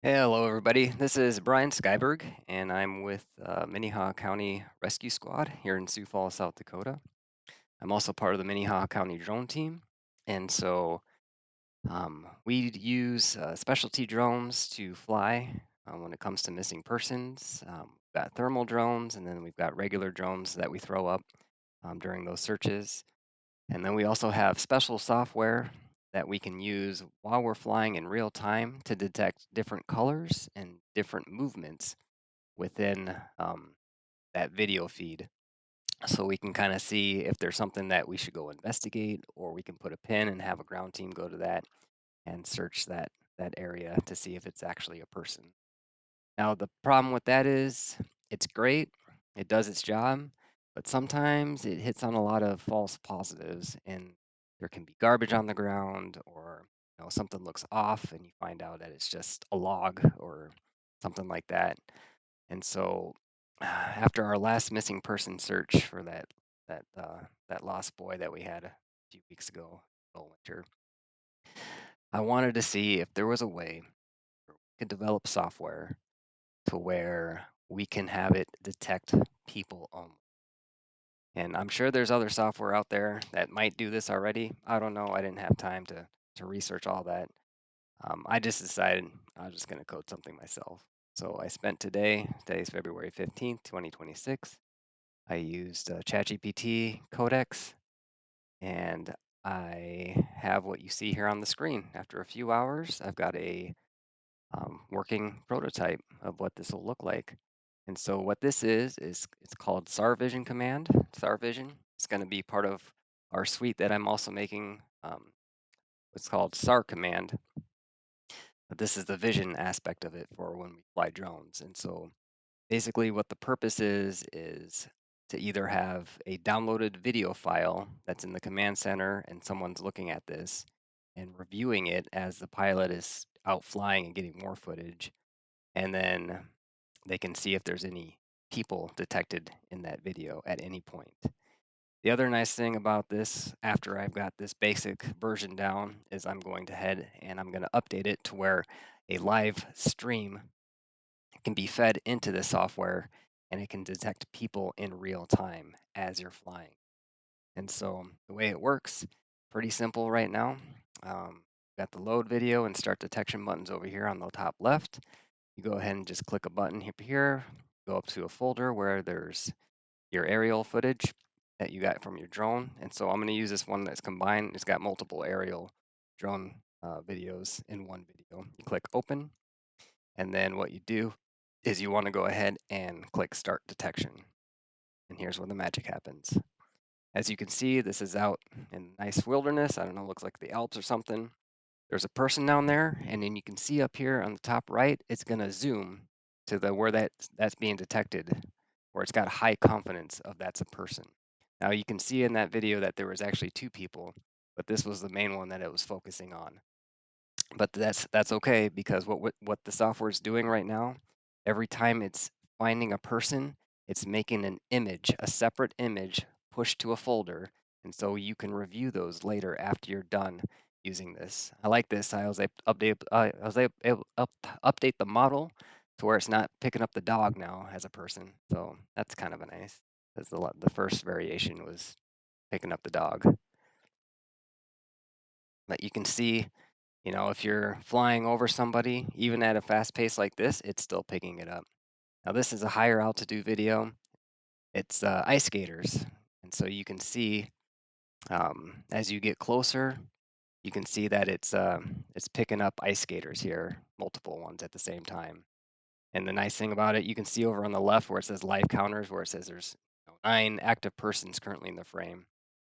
Hello, everybody. This is Brian Skyberg, and I'm with Minnehaha County Rescue Squad here in Sioux Falls, South Dakota. I'm also part of the Minnehaha County drone team, and so we use specialty drones to fly when it comes to missing persons. We've got thermal drones, and then we've got regular drones that we throw up during those searches. And then we also have special software that we can use while we're flying in real time to detect different colors and different movements within that video feed. So we can kind of see if there's something that we should go investigate, or we can put a pin and have a ground team go to that and search that area to see if it's actually a person. Now, the problem with that is it's great, it does its job, but sometimes it hits on a lot of false positives, and there can be garbage on the ground, or something looks off and you find out that it's just a log or something like that. And so after our last missing person search for that lost boy that we had a few weeks ago, all winter, I wanted to see if there was a way we could develop software to where we can have it detect people only. And I'm sure there's other software out there that might do this already. I don't know. I didn't have time to research all that. I just decided I was just going to code something myself. So I spent today's February 15th, 2026. I used ChatGPT Codex, and I have what you see here on the screen. After a few hours, I've got a working prototype of what this will look like. And so what this is it's called SAR Vision command. SAR Vision. It's going to be part of our suite that I'm also making. It's called SAR command. But this is the vision aspect of it for when we fly drones. And so basically what the purpose is to either have a downloaded video file that's in the command center and someone's looking at this and reviewing it as the pilot is out flying and getting more footage, and then they can see if there's any people detected in that video at any point. The other nice thing about this, after I've got this basic version down, is I'm going to head and I'm going to update it to where a live stream can be fed into the software and it can detect people in real time as you're flying. And so the way it works, pretty simple right now. Got the load video and start detection buttons over here on the top left. You go ahead and just click a button here, go up to a folder where there's your aerial footage that you got from your drone. And so I'm going to use this one that's combined. It's got multiple aerial drone videos in one video. You click open, and then what you do is you want to go ahead and click start detection. And here's where the magic happens. As you can see, this is out in nice wilderness. I don't know, looks like the Alps or something. There's a person down there, and then you can see up here on the top right, it's going to zoom to the where that's being detected, where it's got high confidence of that's a person. Now you can see in that video that there was actually two people, but this was the main one that it was focusing on. But that's okay, because what the software is doing right now, every time it's finding a person, it's making an image, a separate image pushed to a folder, and so you can review those later after you're done using this. I like this. I was able update the model to where it's not picking up the dog now as a person. So that's kind of a nice. Because the first variation was picking up the dog. But you can see, if you're flying over somebody, even at a fast pace like this, it's still picking it up. Now, this is a higher altitude video. It's ice skaters. And so you can see as you get closer, you can see that it's picking up ice skaters here, multiple ones at the same time. And the nice thing about it, you can see over on the left where it says live counters, where it says there's 9 active persons currently in the frame.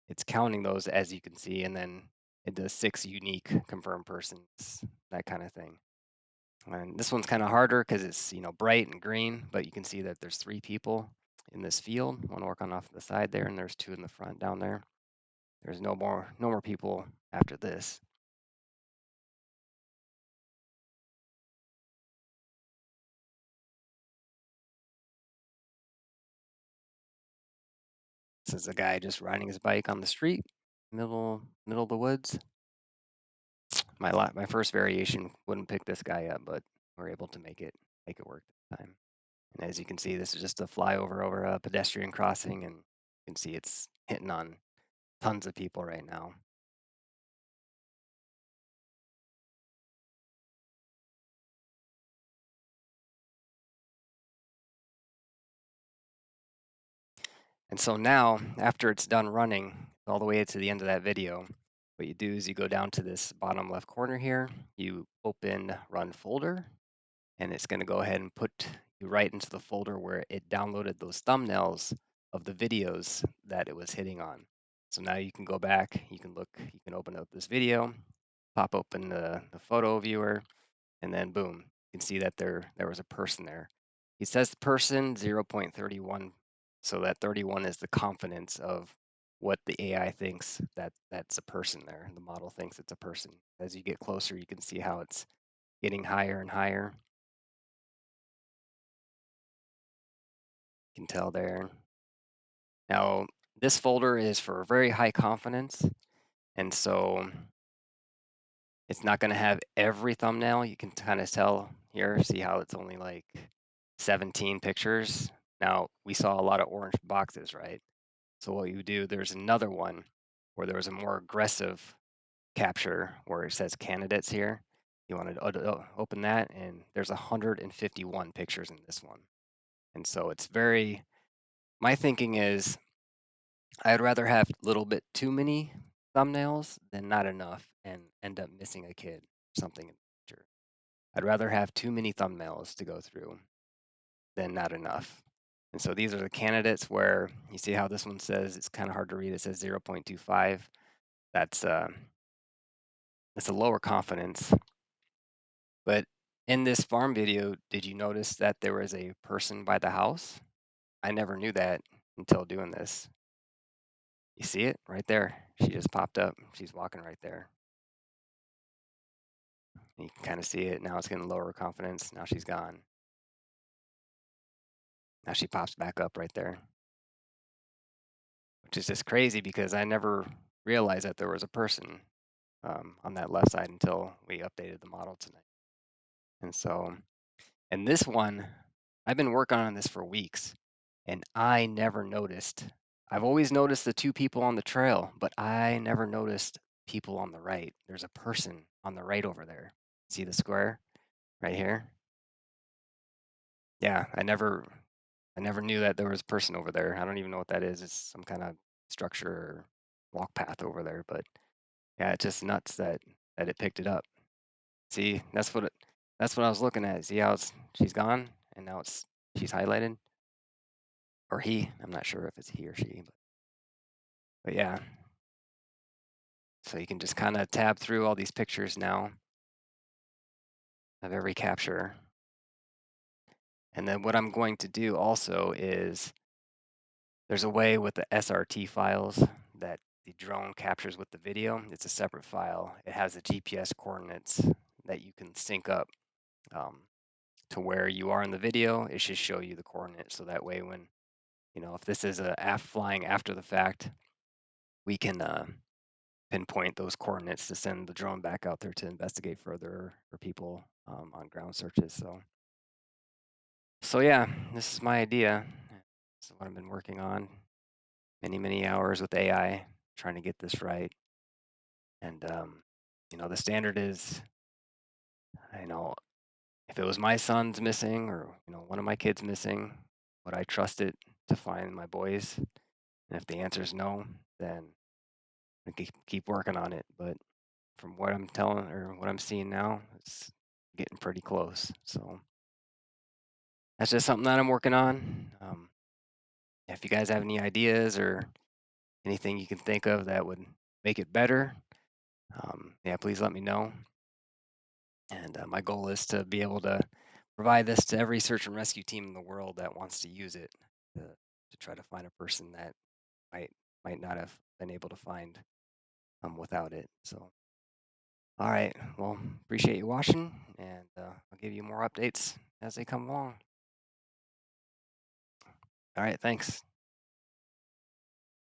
It's counting those as you can see, and then it does 6 unique confirmed persons, that kind of thing. And this one's kind of harder because it's bright and green, but you can see that there's 3 people in this field. One working off the side there, and there's 2 in the front down there. There's no more people after this. This is a guy just riding his bike on the street, middle of the woods. My first variation wouldn't pick this guy up, but we're able to make it work this time. And as you can see, this is just a flyover over a pedestrian crossing, and you can see it's hitting on tons of people right now. And so now, after it's done running all the way to the end of that video, what you do is you go down to this bottom left corner here, you open Run Folder, and it's going to go ahead and put you right into the folder where it downloaded those thumbnails of the videos that it was hitting on. So now you can go back, you can look, you can open up this video, pop open the photo viewer, and then boom, you can see that there was a person there. He says person 0.31, so that 31 is the confidence of what the AI thinks that that's a person there. The model thinks it's a person. As you get closer, you can see how it's getting higher and higher. You can tell there. Now, this folder is for very high confidence, and so it's not going to have every thumbnail. You can kind of tell here, see how it's only like 17 pictures. Now, we saw a lot of orange boxes, right? So what you do, there's another one where there was a more aggressive capture where it says candidates here. You want to open that, and there's 151 pictures in this one. And so it's very, my thinking is I'd rather have a little bit too many thumbnails than not enough and end up missing a kid or something in the future. I'd rather have too many thumbnails to go through than not enough. And so these are the candidates where you see how this one says it's kind of hard to read. It says 0.25. That's that's a lower confidence. But in this farm video, did you notice that there was a person by the house? I never knew that until doing this. You see it right there. She just popped up. She's walking right there. You can kind of see it. Now it's getting lower confidence. Now she's gone. Now she pops back up right there, which is just crazy because I never realized that there was a person on that left side until we updated the model tonight. And so, and this one, I've been working on this for weeks and I never noticed. I've always noticed the two people on the trail, but I never noticed people on the right. There's a person on the right over there. See the square right here? Yeah, I never knew that there was a person over there. I don't even know what that is. It's some kind of structure or walk path over there, but yeah, it's just nuts that it picked it up. See, that's what I was looking at. See how she's gone and now she's highlighted or he. I'm not sure if it's he or she, but yeah. So you can just kind of tab through all these pictures now of every capture. And then what I'm going to do also is there's a way with the SRT files that the drone captures with the video. It's a separate file. It has the GPS coordinates that you can sync up um, to where you are in the video. It should show you the coordinates. So that way, when, if this is flying after the fact, we can pinpoint those coordinates to send the drone back out there to investigate further for people on ground searches. So yeah, this is my idea. This is what I've been working on. Many hours with AI trying to get this right. And the standard is, you know, if it was my son's missing or one of my kids missing, would I trust it to find my boys? And if the answer is no, then I keep working on it. But from what I'm telling or what I'm seeing now, it's getting pretty close. So that's just something that I'm working on. If you guys have any ideas or anything you can think of that would make it better, yeah, please let me know. And my goal is to be able to provide this to every search and rescue team in the world that wants to use it to try to find a person that might might not have been able to find without it. So, all right, well, appreciate you watching, and I'll give you more updates as they come along. All right, thanks.